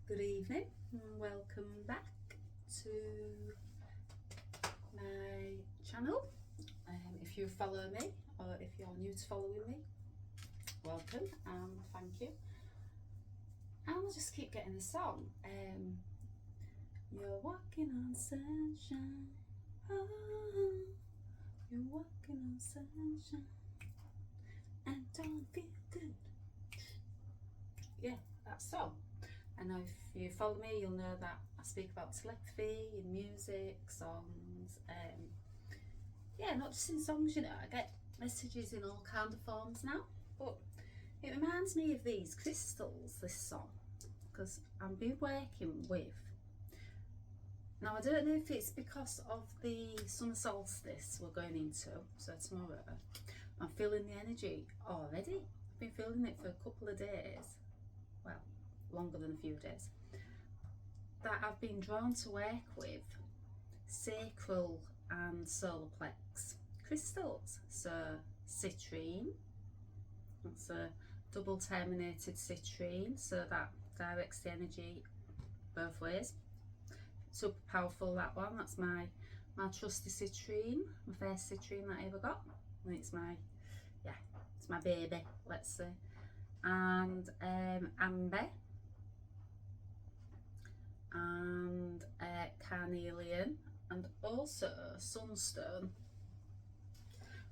Good evening and welcome back to my channel. If you follow me or if you're new to following me, welcome and thank you. And I'll just keep getting the song. You're walking on sunshine, oh, you're walking on sunshine and don't feel good. Yeah, that song. I know if you follow me, you'll know that I speak about telepathy in music, songs, yeah, not just in songs, you know, I get messages in all kind of forms now, but it reminds me of these crystals, this song, because I've been working with, now I don't know if it's because of the summer solstice we're going into, so tomorrow, I'm feeling the energy already. I've been feeling it for a couple of days, well, longer than a few days, that I've been drawn to work with sacral and solar plex crystals. So citrine, that's a double terminated citrine, so that directs the energy both ways. Super powerful, that one. That's my trusty citrine, my first citrine that I ever got, and it's my, yeah, it's my baby, let's say. And amber and carnelian, and also sunstone,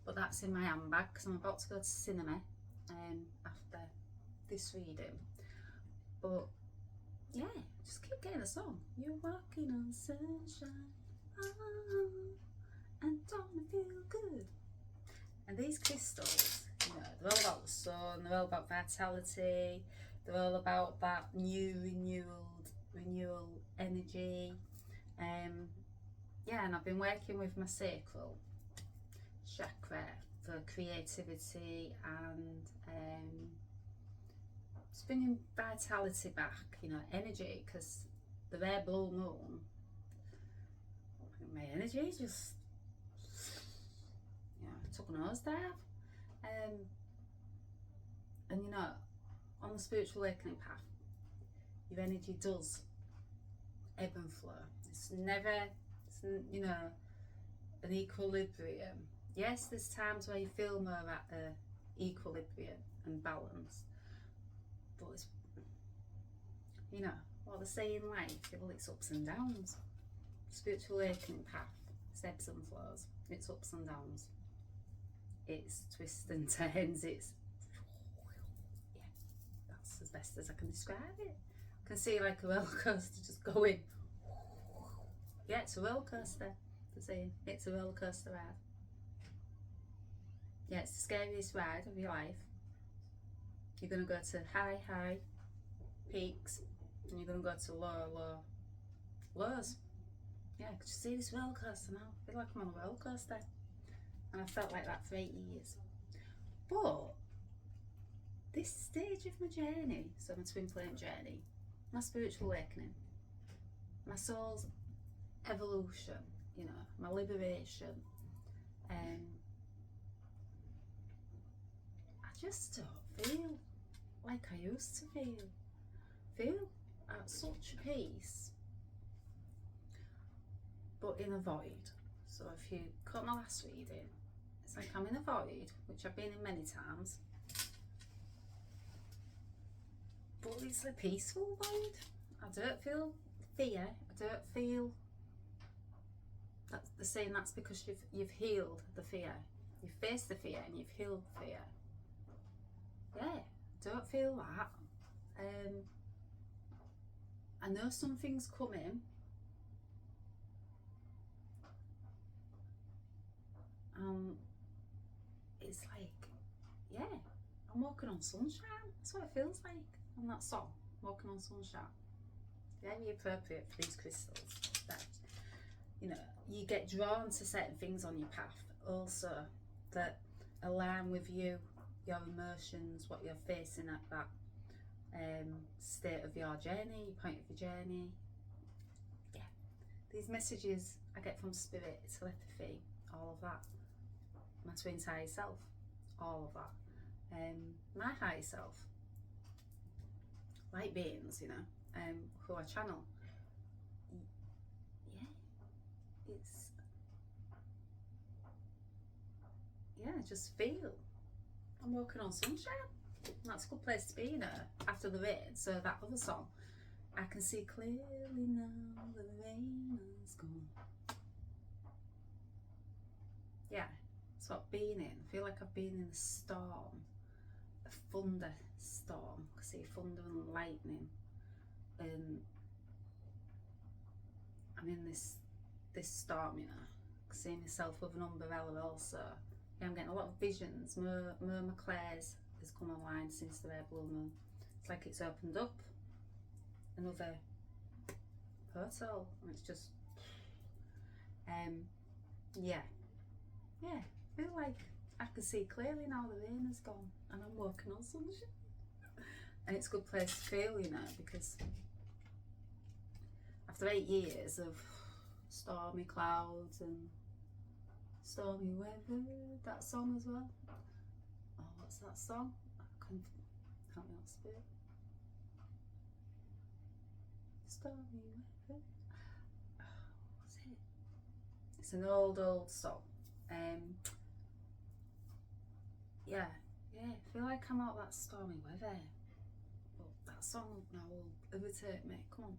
but that's in my handbag because I'm about to go to cinema after this reading. But yeah, just keep getting a song. You're walking on sunshine, oh, and don't it feel good? And these crystals, you know, they're all about the sun, they're all about vitality, they're all about that new renewal energy. Yeah, and I've been working with my sacral chakra for creativity and just bringing vitality back, you know, energy, because the rare blue moon, my energy just, you know, took a nosedive. And you know, on the spiritual awakening path, your energy does ebb and flow. It's never, you know, an equilibrium. Yes, there's times where you feel more at the equilibrium and balance, but it's, you know, what they say in life, well, it's ups and downs. Spiritual awakening path, it's ebbs and flows, it's ups and downs, it's twists and turns, it's, yeah, that's as best as I can describe it. I can see like a roller coaster just going. Yeah, it's a roller coaster. They're saying it's a roller coaster ride. Yeah, it's the scariest ride of your life. You're going to go to high peaks, and you're going to go to low lows. Yeah, I could just see this roller coaster now. I feel like I'm on a roller coaster. And I felt like that for 8 years. But this stage of my journey, so my twin flame journey, my spiritual awakening, my soul's evolution, you know, my liberation, I just don't feel like I used to feel at such peace, but in a void. So if you cut my last reading, it's like I'm in a void, which I've been in many times, but it's a peaceful void. I don't feel fear, I don't feel, they're saying that's because you've healed the fear. You've faced the fear and you've healed fear. Yeah, don't feel that. I know something's coming. It's like, yeah, I'm walking on sunshine. That's what it feels like on that song, walking on sunshine. Very appropriate for these crystals. That, you know, you get drawn to certain things on your path also that align with you, your emotions, what you're facing at that state of your journey, your point of your journey. Yeah, these messages I get from spirit, telepathy, all of that. My twin higher self, all of that. My higher self, light beings, you know, who I channel. Yeah, just feel. I'm walking on sunshine. That's a good place to be, you know, after the rain. So that other song, I can see clearly now the rain has gone. Yeah, it's what being in. I feel like I've been in a storm, a thunder storm. I see thunder and lightning, and I'm in this storm, you know. I can see myself with an umbrella also. Yeah, I'm getting a lot of visions. Mer McClare's has come online since the Red Blue Moon. It's like it's opened up another portal, and it's just, yeah, I feel like I can see clearly now the rain has gone, and I'm walking on sunshine. And it's a good place to feel, you know, because after 8 years of stormy clouds and stormy weather, that song as well. Oh, what's that song? I can't help me out, spirit. Stormy weather. Oh, what's it? It's an old song. Yeah, I feel like I'm out that stormy weather. But that song now will irritate me. Come on.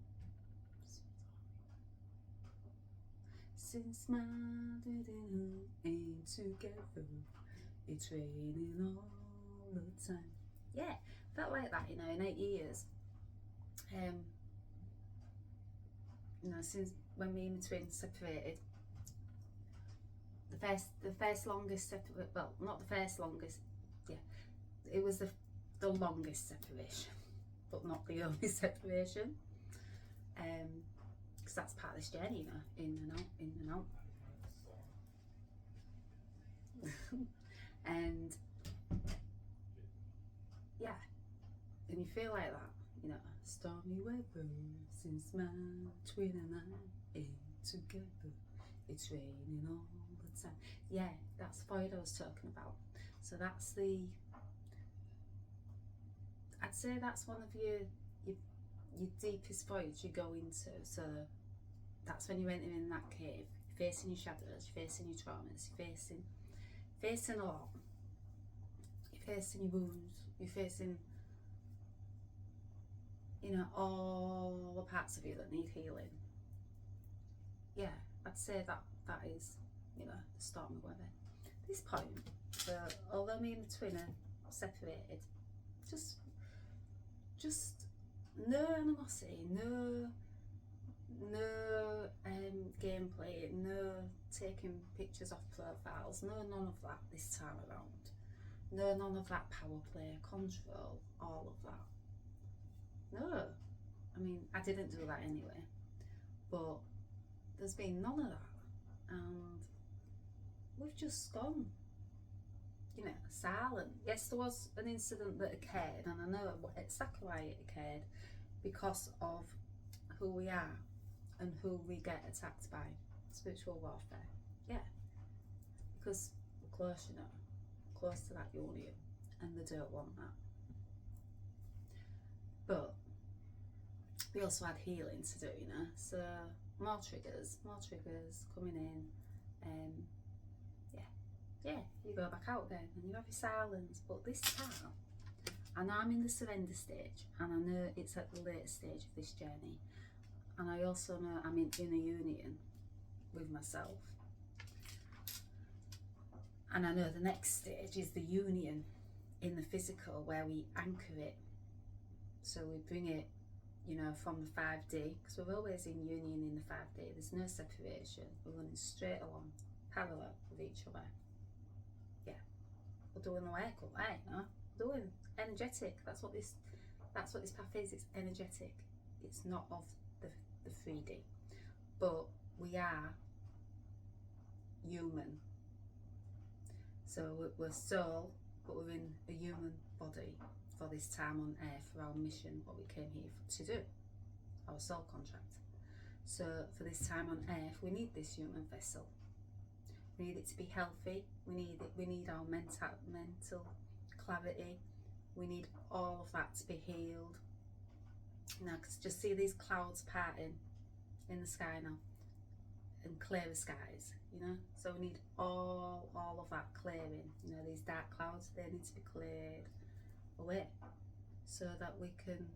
Since my daddy ain't together, it's raining all the time. Yeah, felt like that, you know, in 8 years. You know, since when me and my twins separated, the first longest separation, well, not the first longest, yeah, it was the longest separation, but not the only separation. Because that's part of this journey, you know, in and out. And yeah, and you feel like that, you know, stormy weather since my twin and I ain't together, it's raining all the time. Yeah, that's the void I was talking about. So that's I'd say that's one of your deepest voids you go into. So that's when you enter in that cave. You're facing your shadows, you're facing your traumas, you're facing a lot. You're facing your wounds, you're facing, you know, all the parts of you that need healing. Yeah, I'd say that is, you know, the stormy weather. At this point, although me and the twin are separated, just no animosity, no gameplay, no taking pictures off profiles, none of that this time around. None of that power play, control, all of that. No, I mean, I didn't do that anyway, but there's been none of that, and we've just gone, you know, silent. Yes, there was an incident that occurred, and I know exactly why it occurred, because of who we are and who we get attacked by. Spiritual warfare. Yeah, because we're close, you know, close to that union, and they don't want that. But we also had healing to do, you know, so more triggers coming in. Yeah, you go back out again and you have your silence. But this time, I know I'm in the surrender stage, and I know it's at the later stage of this journey, and I also know I'm in a union with myself, and I know the next stage is the union in the physical, where we anchor it. So we bring it, you know, from the 5D, because we're always in union in the 5D. There's no separation. We're running straight along, parallel with each other. Yeah, we're doing the work up there, you know. We're doing energetic. That's what this path is. It's energetic. It's not of the 3D, but we are human. So we're soul, but we're in a human body for this time on earth, for our mission, what we came here to do, our soul contract. So for this time on earth, we need this human vessel. We need it to be healthy. We need our mental clarity. We need all of that to be healed. Now, cause just see these clouds parting in the sky now, and clearer skies, you know. So we need all of that clearing. You know, these dark clouds, they need to be cleared away, so that we can,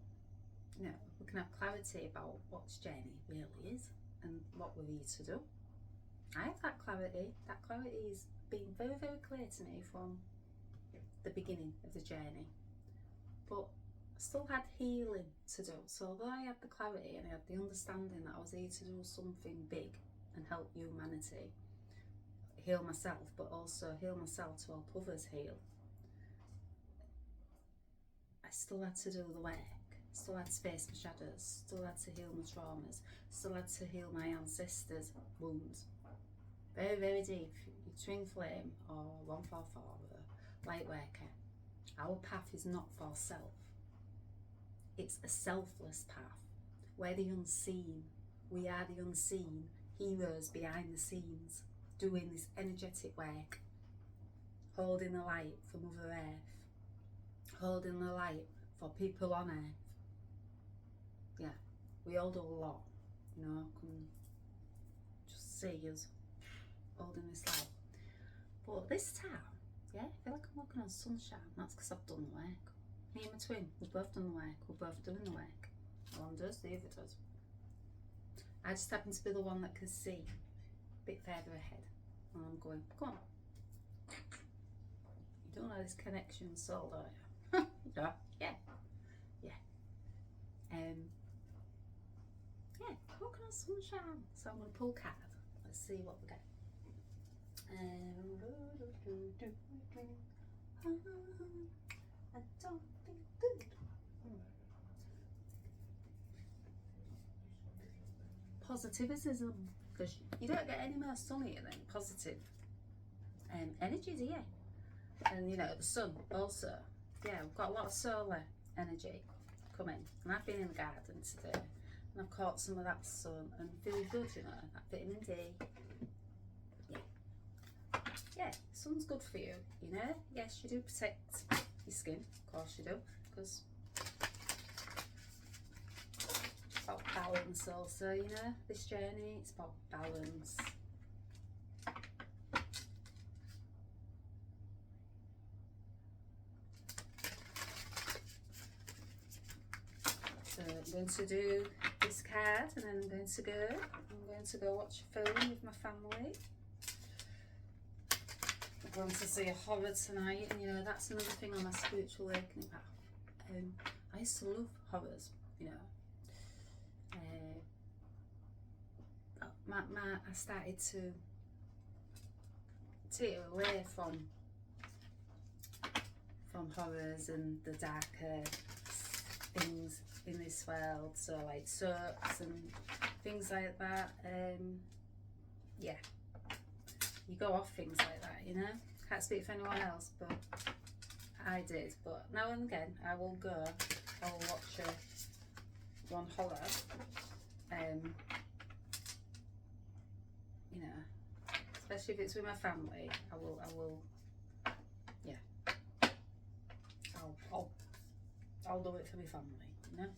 you know, we can have clarity about what this journey really is and what we're here to do. I have that clarity. That clarity has been very, very clear to me from the beginning of the journey. But I still had healing to do. So although I had the clarity and I had the understanding that I was here to do something big and help humanity, heal myself, but also heal myself to help others heal, I still had to do the work. Still had to face my shadows. Still had to heal my traumas. Still had to heal my ancestors' wounds. Very, very deep. Twin flame or 144 or light worker. Our path is not for self. It's a selfless path. We're the unseen. We are the unseen heroes behind the scenes, doing this energetic work, holding the light for Mother Earth, holding the light for people on Earth. Yeah, we all do a lot, you know. Can just see us holding this light. But this time, yeah, I feel like I'm walking on sunshine. That's because I've done the work. Me and my twin, we've both done the work. We're both doing the work. One does, the other does. I just happen to be the one that can see a bit further ahead. And I'm going, come on. You don't know this connection with soul, do you? Yeah. Yeah. Yeah. Yeah, walking on sunshine. So I'm going to pull card. Let's see what we get. I don't feel good. Positivism, because you don't get any more sunnier than positive energies here. And you know, the sun also. Yeah, we've got a lot of solar energy coming. And I've been in the garden today and I've caught some of that sun and feel good, you know, that vitamin D. Yeah, sun's good for you, you know. Yes, you do protect your skin, of course you do, because it's about balance also, you know. This journey, it's about balance. So I'm going to do this card and then I'm going to go watch a film with my family. I'm going to see a horror tonight, and you know, that's another thing on my spiritual awakening path. I used to love horrors, you know. I started to tear away from horrors and the darker things in this world, so like soaps and things like that. Yeah, you go off things like that, you know. Can't speak for anyone else, but I did. But now and again I will watch one horror, you know, especially if it's with my family. I will yeah, I'll do it for my family, you know.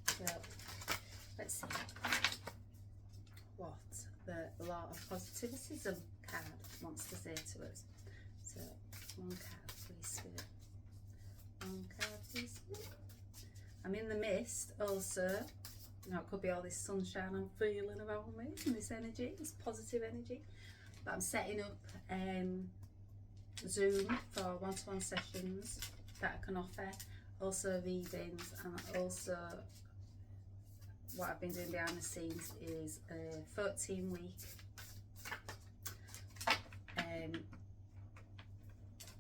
So let's see what the law of positivism card wants to say to us. So one card, please, Spirit. One card, please, Spirit. I'm in the mist also. You know, it could be all this sunshine I'm feeling around me and this energy, this positive energy. But I'm setting up Zoom for one-to-one sessions that I can offer. Also readings, and also what I've been doing behind the scenes is a 14-week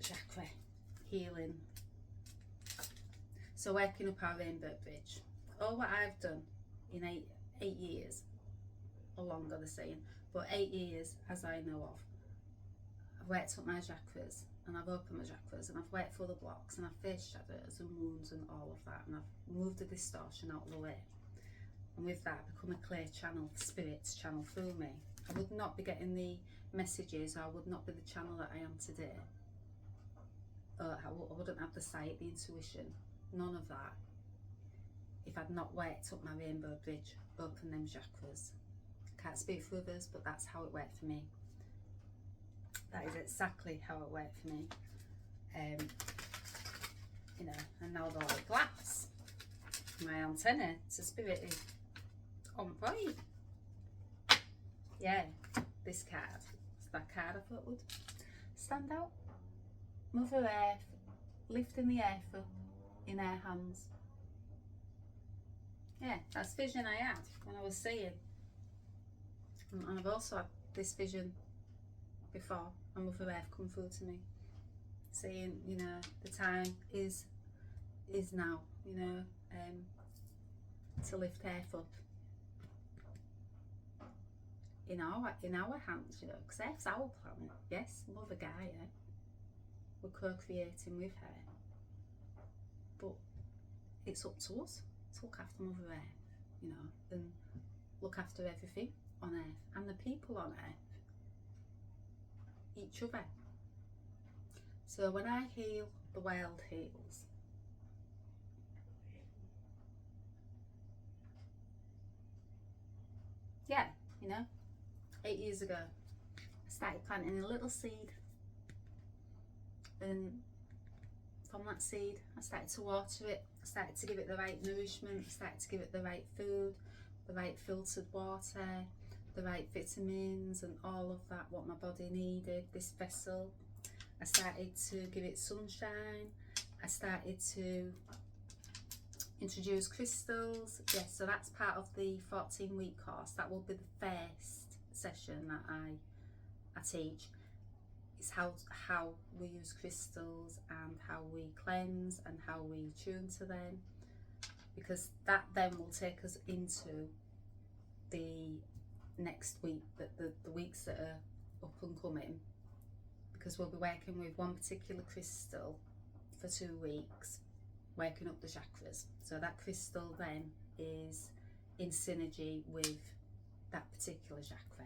chakra healing. So working up our rainbow bridge. All what I've done in eight years, or longer they're saying, but 8 years as I know of, I've worked up my chakras and I've opened my chakras and I've worked for the blocks and I've faced shadows and wounds and all of that, and I've moved the distortion out of the way. And with that, become a clear channel for spirits channel through me. I would not be getting the messages, or I would not be the channel that I am today. I wouldn't have the sight, the intuition, none of that, if I'd not worked up my rainbow bridge, open them chakras. I can't speak for others, but that's how it worked for me. That is exactly how it worked for me. You know, and now they're like glass. My antenna to spirit is on point. Yeah, this card. It's that card I thought would stand out. Mother Earth, lifting the earth up in her hands. Yeah, that's the vision I had when I was seeing. And I've also had this vision before, and Mother Earth come through to me, saying, you know, the time is now, you know, to lift Earth up in our hands, you know, because Earth's our planet. Yes, Mother Gaia, we're co-creating with her, but it's up to us to look after Mother Earth, you know, and look after everything on Earth and the people on Earth, each other. So when I heal, the world heals. Yeah, you know, 8 years ago, I started planting a little seed, and from that seed, I started to water it, I started to give it the right nourishment, I started to give it the right food, the right filtered water, the right vitamins and all of that, what my body needed, this vessel. I started to give it sunshine, I started to introduce crystals. Yes, so that's part of the 14-week course. That will be the first session that I teach. It's how we use crystals and how we cleanse and how we tune to them, because that then will take us into the next week, the weeks that are up and coming, because we'll be working with one particular crystal for 2 weeks, working up the chakras. So that crystal then is in synergy with that particular chakra.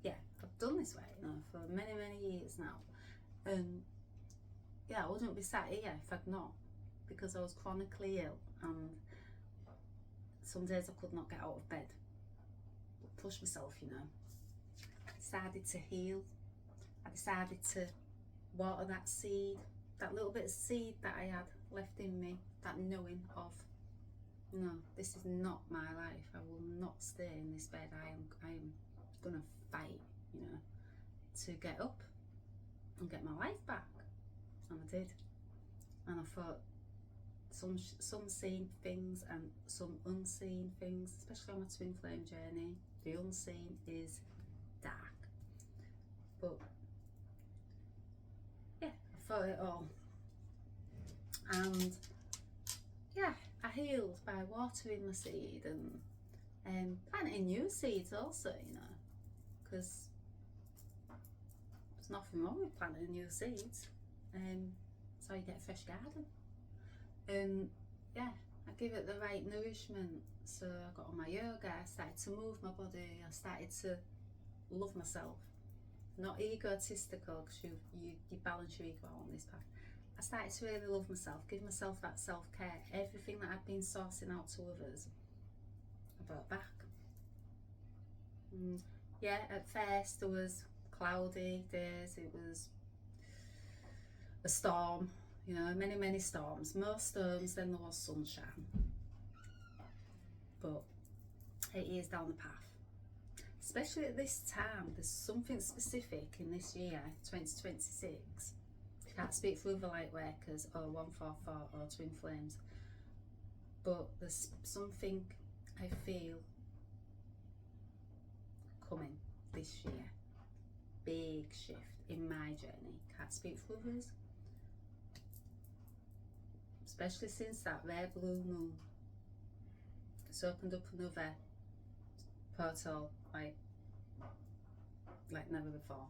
Yeah, I've done this way, you know, for many years now, and yeah, I wouldn't be sat here if I'd not, because I was chronically ill, and some days I could not get out of bed, but push myself, you know. I decided to heal. I decided to water that seed, that little bit of seed that I had left in me, that knowing of, no, this is not my life. I will not stay in this bed. I am gonna fight, you know, to get up and get my life back. And I did. And I thought, some seen things and some unseen things, especially on my twin flame journey. The unseen is dark, but yeah, I fought it all. And yeah, I healed by watering my seed and planting new seeds also, you know, because there's nothing wrong with planting new seeds, so you get a fresh garden. And yeah, I give it the right nourishment. So I got on my yoga, I started to move my body, I started to love myself, not egotistical, because you balance your ego on this path. I started to really love myself, give myself that self-care. Everything that I've been sourcing out to others, I brought back. Yeah, at first there was cloudy days, it was a storm, you know, many storms, more storms than there was sunshine. But 8 years down the path, especially at this time, there's something specific in this year, 2026. I can't speak for other light workers or 144 or twin flames, but there's something I feel coming this year. Big shift in my journey. Can't speak for others, especially since that rare blue moon. It's opened up another portal like never before.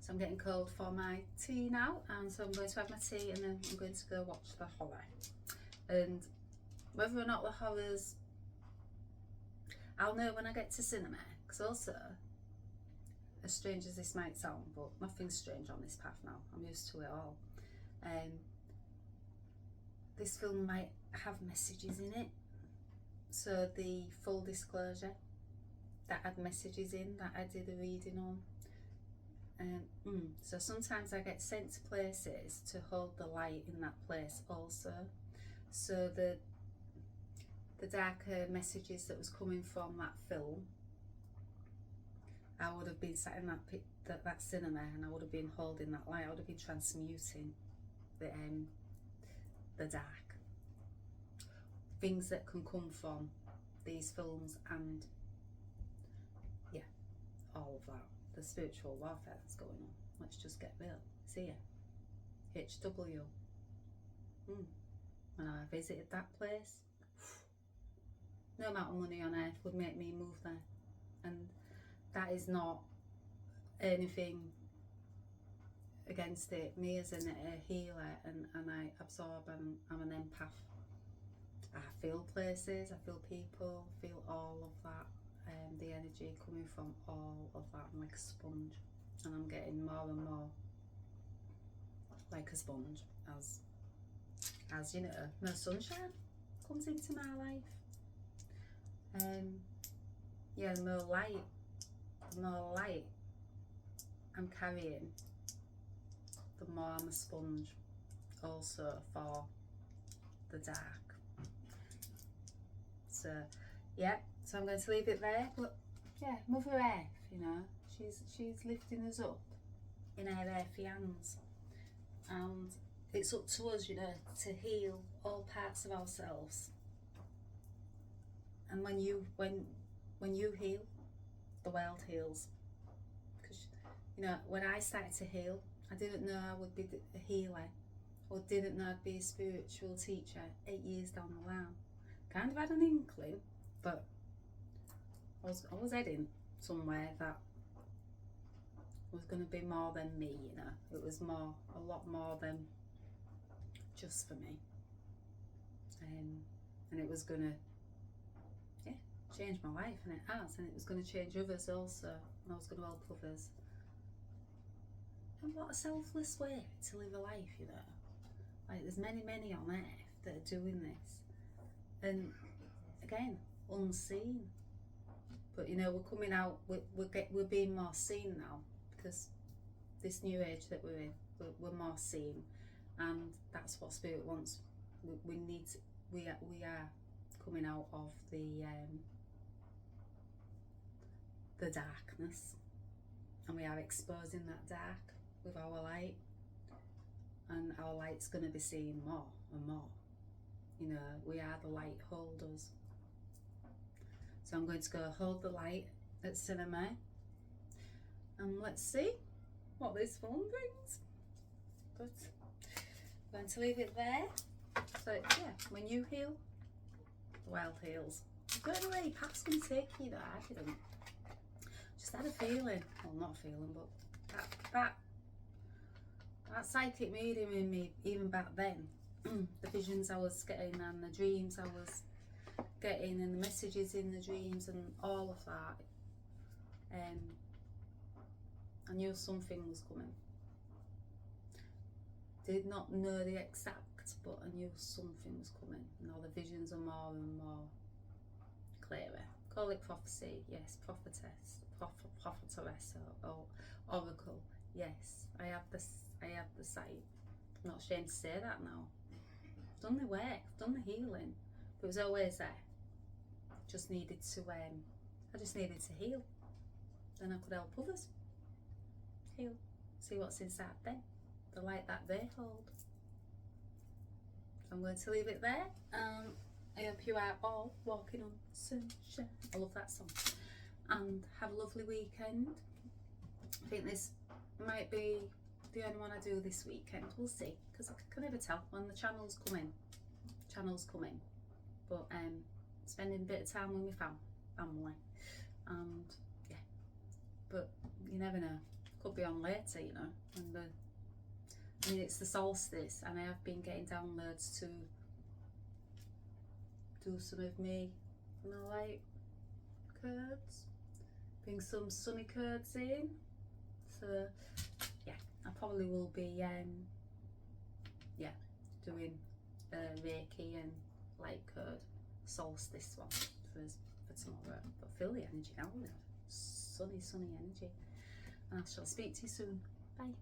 So I'm getting cold for my tea now, and so I'm going to have my tea and then I'm going to go watch the horror. And whether or not the horrors, I'll know when I get to cinema, because also, as strange as this might sound, but nothing's strange on this path now. I'm used to it all. This film might have messages in it. So the full disclosure, that had messages in that I did a reading on. So sometimes I get sent to places to hold the light in that place also. So the darker messages that was coming from that film, I would have been sat in that cinema, and I would have been holding that light. I would have been transmuting the dark things that can come from these films, and yeah, all of that, the spiritual warfare that's going on. Let's just get real. See ya. HW. When I visited that place, no amount of money on earth would make me move there. And that is not anything against it. Me as a healer, and I absorb, and I'm an empath. I feel places, I feel people, feel all of that, the energy coming from all of that. I'm like a sponge, and I'm getting more and more like a sponge as you know, more sunshine comes into my life. Yeah, the more light I'm carrying, the more I'm a sponge also for the dark. So yeah, so I'm going to leave it there. But yeah, Mother Earth, you know, she's lifting us up in her earthy hands, and it's up to us, you know, to heal all parts of ourselves. And when you heal, the world heals. Because, you know, when I started to heal, I didn't know I would be a healer, or didn't know I'd be a spiritual teacher 8 years down the line. Kind of had an inkling, but I was heading somewhere that was going to be more than me, you know. It was a lot more than just for me. And it was going to, change my life, and it has, and it was going to change others also, and I was going to help others. And what a selfless way to live a life, you know. Like, there's many on earth that are doing this, and again, unseen. But you know, we're coming out, we're being more seen now, because this new age that we're in, we're more seen, and that's what Spirit wants. We are coming out of the darkness, and we are exposing that dark with our light, and our light's going to be seen more and more. You know, we are the light holders. So I'm going to go hold the light at cinema, and let's see what this film brings. But I'm going to leave it there. So yeah, when you heal, the world heals. I don't know where your path's going to take you, though. I didn't. Just had a feeling, well, not a feeling, but that psychic medium in me, even back then, the visions I was getting, and the dreams I was getting, and the messages in the dreams, and all of that, I knew something was coming. Did not know the exact, but I knew something was coming. And all the visions are more and more clearer. Call it prophecy, yes, prophetess, prophetess, or oracle, yes. I have the sight. I'm not ashamed to say that now. I've done the work, I've done the healing, but it was always there. Just needed to, I just needed to heal. Then I could help others heal. See what's inside them, the light that they hold. So I'm going to leave it there. I hope you are all walking on sunshine. I love that song. And have a lovely weekend. I think this might be the only one I do this weekend. We'll see, because I can never tell when the channel's coming. But spending a bit of time with my family, and yeah. But you never know. Could be on later, you know. And I mean, it's the solstice, and I have been getting downloads to do some of me light cards, bring some sunny cards in. So yeah, I probably will be doing Reiki and light curd solstice one for tomorrow. But feel the energy now, sunny energy. And I shall speak to you soon. Bye.